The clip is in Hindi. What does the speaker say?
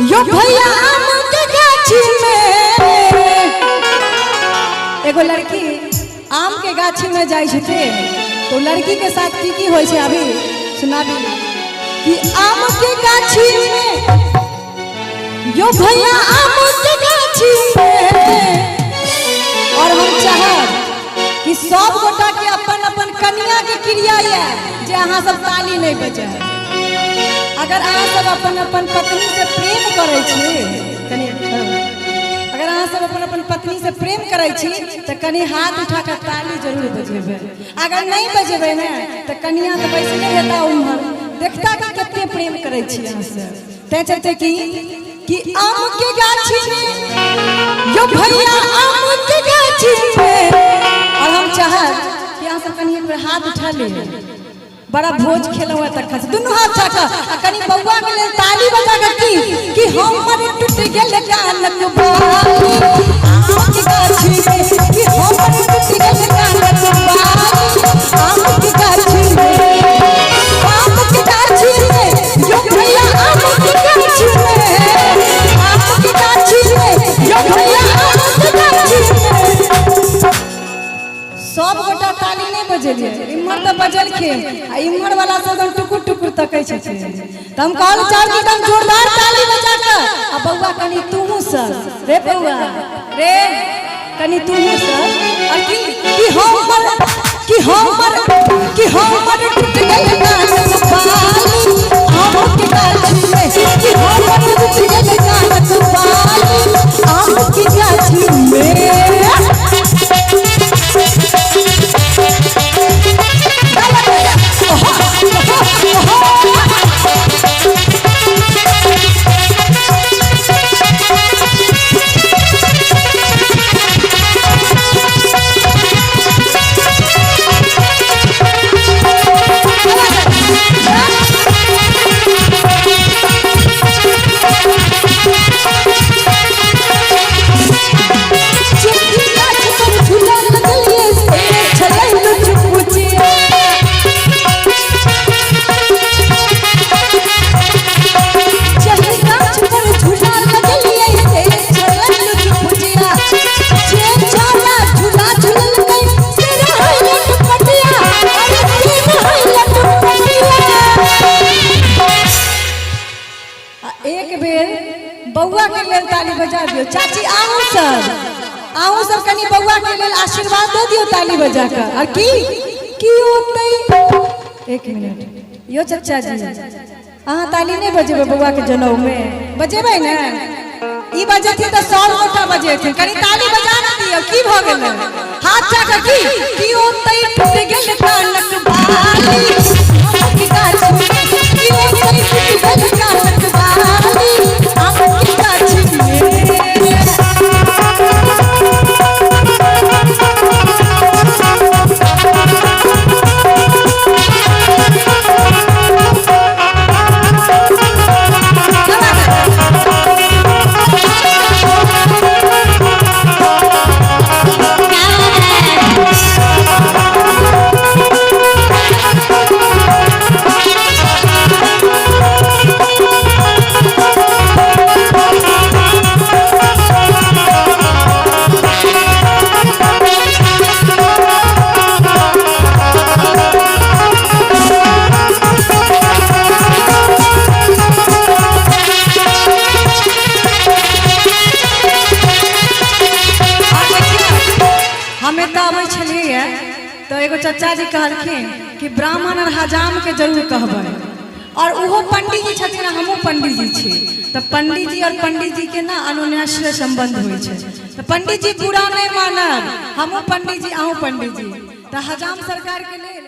यो भैया आम के गाछी में एगो लड़की आम के गाछी में जाई छे तो लड़की के साथ की होय छे अभी सुनाबी कि आम के गाछी में यो भैया आम के गाछी में। और हम चाहब कि सब गोटा के अपन अपन कन्या के क्रिया है जे अहाँ सब ताली नहीं बजे। अगर अहाँ सब अपन अपन पत्नी से प्रेम करे छी अगर अहाँ सब अपन अपन पत्नी से प्रेम करे छी तो कनी हाथ उठा कर ताली जरूर बजेबे। अगर नहीं बजेबे ना तो कन्या तो बैसले रहता उम्हर देखता कि कितने प्रेम करे छी अहाँ से। ते चलते कि आम के गाछी में यो भैया आम के गाछी में। और हम चाहब कि अहाँ सब कनी पर हाथ उठा ले बड़ा भोज खेलो है तक से दोनों हाथ उठा कर कनी बउआ के लिए ताली बजा कर कि हमर टूट गेल कानक बाली आम के गाछी में कि हमर टूट गेल कानक बाली आम के गाछी में। आम के गाछी में यो भैया आम के गाछी में आम के गाछी में यो भैया आम के गाछी में। सब गोटा ताली नहीं बजेलिए इम्हर तो बजल खे आ इम्हर वाला सब टुकुर टुकुर तकै छे त हम कहल चार कि तुम जोरदार ताली बजा के आ बउआ कनी तुहू सब रे बउआ रे कनी तुहू सब और कि हमर टूट गेल कानक बाली आम के गाछी में कि हमर टूट गेल कानक बाली आम के गाछी में। बउआ के लिए ताली बजा दियो चाची आहू सब कनी बउआ के लिए आशीर्वाद दे दियो ताली बजा कर। और की होतै एक मिनट यो चाचा जी अहाँ ताली नहीं बजेबे बउआ के जनौ में बजेबे ना ई बजती तो 100 गोटा बजेथिन कनी ताली बजा न दियो की भ गेलै हाथ चाका की होतै टूट गेल कानक बाली आम के गाछी में की होतै टूट गेल कानक बाली आम के गाछी में। तो एगो चाचा जी कहलखिन कि ब्राह्मण और हजाम के जरूर कहबै और उहो पंडित जी छथिन हमहू पंडित जी छी तो पंडित जी और पंडित जी के ना अनुन्याश्रय संबंध होय छै तो पंडित जी पूरा नहीं मानब हमहू पंडित जी आहू पंडित जी तो हजाम सरकार के लिए